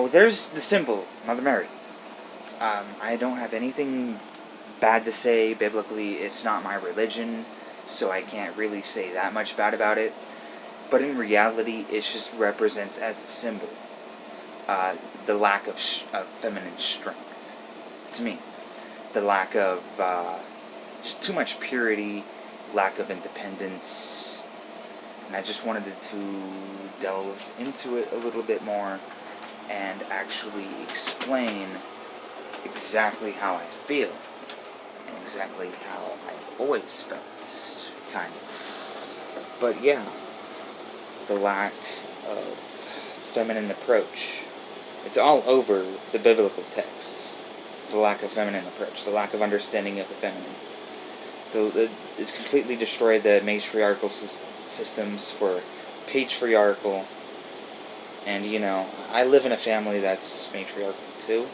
Now, there's the symbol, Mother Mary. I don't have anything bad to say biblically. It's not my religion, so I can't really say that much bad about it. But in reality, it just represents as a symbol the lack of feminine strength. To me, the lack of just too much purity, lack of independence, and I just wanted to delve into it a little bit more and actually explain exactly how I feel and exactly how I've always felt, kind of. But yeah, the lack of feminine approach. It's all over the biblical texts. The lack of feminine approach, the lack of understanding of the feminine. It's completely destroyed the matriarchal systems for patriarchal. And, I live in a family that's matriarchal too.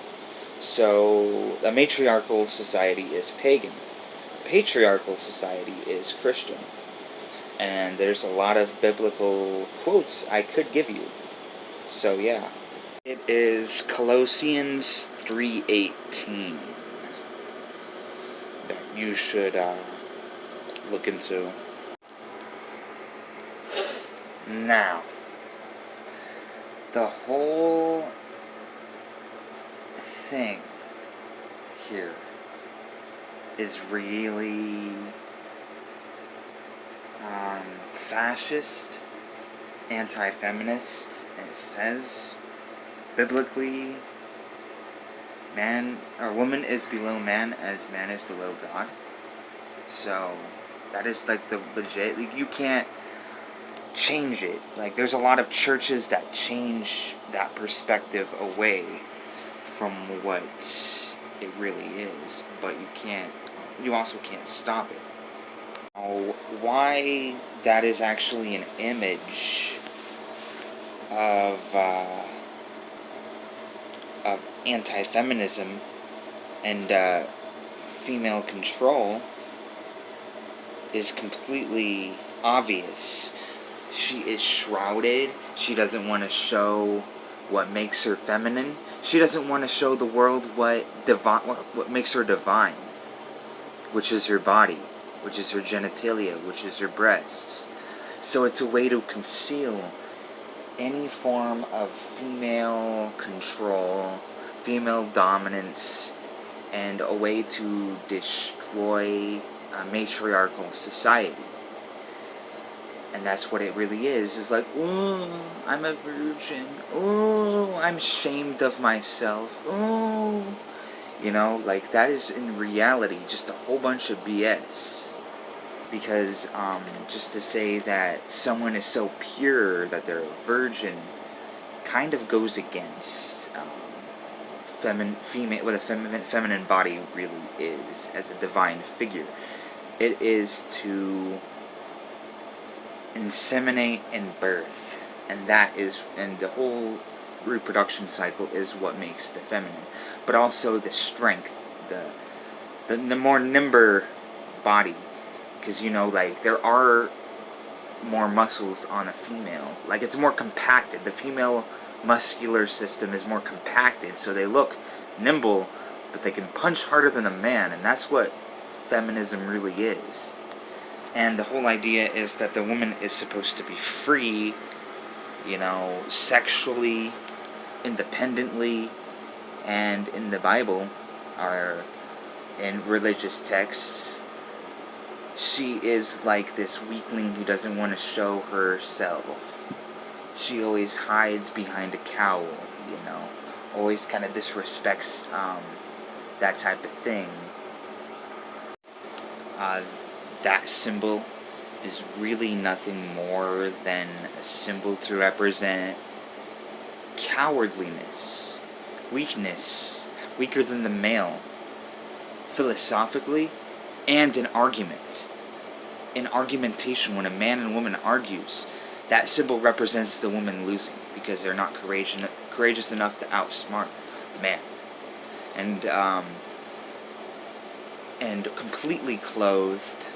So, a matriarchal society is pagan. A patriarchal society is Christian. And there's a lot of biblical quotes I could give you. So, yeah. It is Colossians 3:18 that you should look into. Now, the whole thing here is really fascist, anti-feminist. It says biblically, woman is below man as man is below God. So that is like the legit. You can't change it. Like, there's a lot of churches that change that perspective away from what it really is, but you also can't stop it. Now, why that is actually an image of anti-feminism and female control is completely obvious. She is shrouded. She doesn't want to show what makes her feminine. She doesn't want to show the world what makes her divine, which is her body, which is her genitalia, which is her breasts. So it's a way to conceal any form of female control, female dominance, and a way to destroy a matriarchal society. And that's what it really is like, oh, I'm a virgin, oh, I'm ashamed of myself, oh, like, that is in reality just a whole bunch of BS. Because just to say that someone is so pure that they're a virgin kind of goes against what a feminine body really is as a divine figure. It is to inseminate and birth, and the whole reproduction cycle is what makes the feminine. But also the strength, the more nimble body, because like, there are more muscles on a female. Like, it's more compacted. The female muscular system is more compacted, so they look nimble, but they can punch harder than a man, and that's what feminism really is. And the whole idea is that the woman is supposed to be free, sexually, independently, and in the Bible, or in religious texts, she is like this weakling who doesn't want to show herself. She always hides behind a cowl, always kind of disrespects that type of thing. That symbol is really nothing more than a symbol to represent cowardliness, weakness, weaker than the male, philosophically, and in argument. In argumentation, when a man and woman argues, that symbol represents the woman losing because they're not courageous enough to outsmart the man. And completely clothed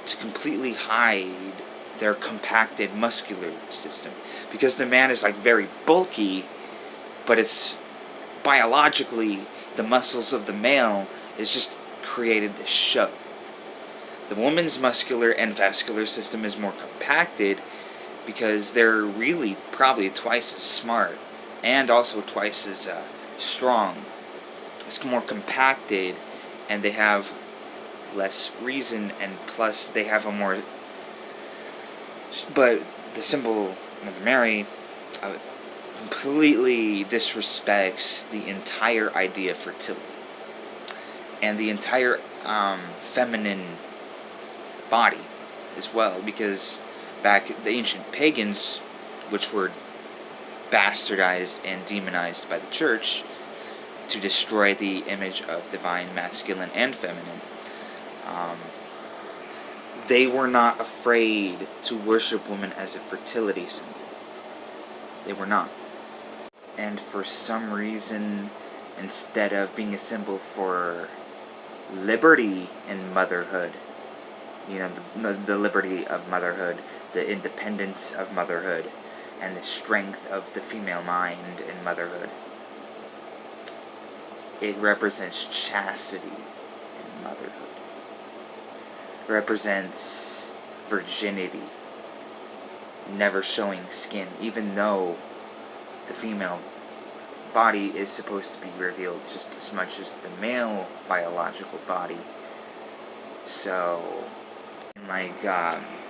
to completely hide their compacted muscular system, because the man is like very bulky but it's biologically, the muscles of the male is just created to show. The woman's muscular and vascular system is more compacted because they're really probably twice as smart and also twice as strong. It's more compacted, and they have less reason, and plus they have a more... But the symbol Mother Mary completely disrespects the entire idea of fertility and the entire feminine body as well, because back the ancient pagans, which were bastardized and demonized by the church to destroy the image of divine masculine and feminine, they were not afraid to worship women as a fertility symbol. They were not. And for some reason, instead of being a symbol for liberty and motherhood, the liberty of motherhood, the independence of motherhood, and the strength of the female mind in motherhood, it represents chastity in motherhood. It represents virginity, never showing skin, even though the female body is supposed to be revealed just as much as the male biological body. So,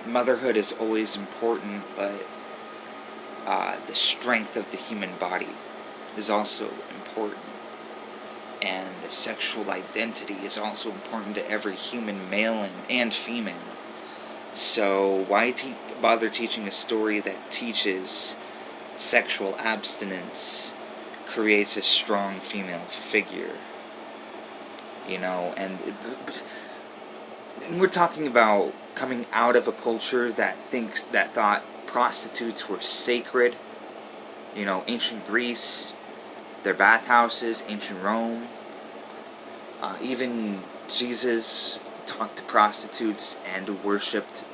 motherhood is always important, but the strength of the human body is also important. And the sexual identity is also important to every human, male and female. So why bother teaching a story that teaches sexual abstinence, creates a strong female figure? And we're talking about coming out of a culture that thought prostitutes were sacred. Ancient Greece, their bathhouses, ancient Rome. Even Jesus talked to prostitutes and worshipped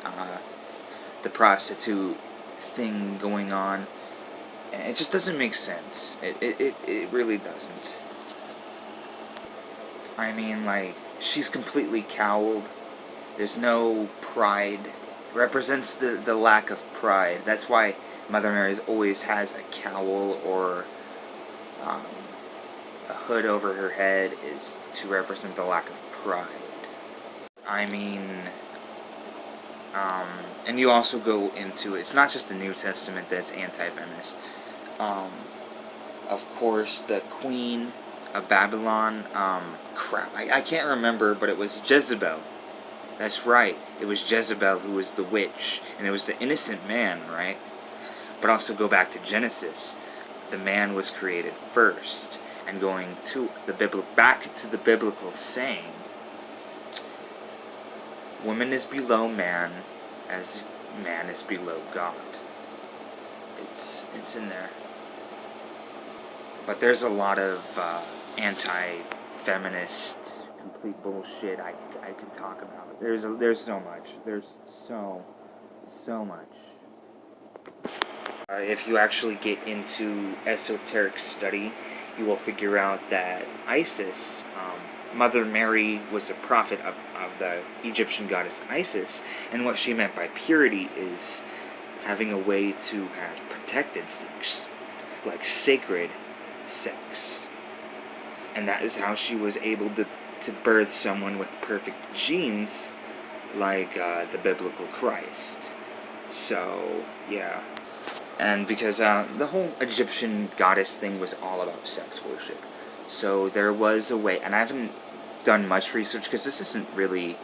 the prostitute thing going on. And it just doesn't make sense. It really doesn't. She's completely cowled. There's no pride. It represents the lack of pride. That's why Mother Mary always has a cowl or a hood over her head, is to represent the lack of pride. And you also go into, it's not just the New Testament that's anti-feminist. Of course, the Queen of Babylon, I can't remember, but it was Jezebel. That's right, it was Jezebel who was the witch, and it was the innocent man, right? But also go back to Genesis. The man was created first, and going to back to the biblical saying, woman is below man, as man is below God. It's in there. But there's a lot of anti-feminist, complete bullshit I can talk about. There's so much. There's so much. If you actually get into esoteric study, you will figure out that Isis, Mother Mary, was a prophet of the Egyptian goddess Isis, and what she meant by purity is having a way to have protected sex, like sacred sex. And that is how she was able to birth someone with perfect genes, like the biblical Christ. So, yeah. And because the whole Egyptian goddess thing was all about sex worship. So there was a way, and I haven't done much research because this isn't really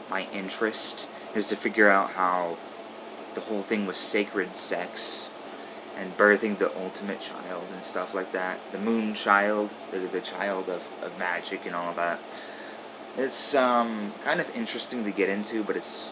my interest, is to figure out how the whole thing was sacred sex and birthing the ultimate child and stuff like that. The moon child, the child of magic and all of that. It's kind of interesting to get into, but it's,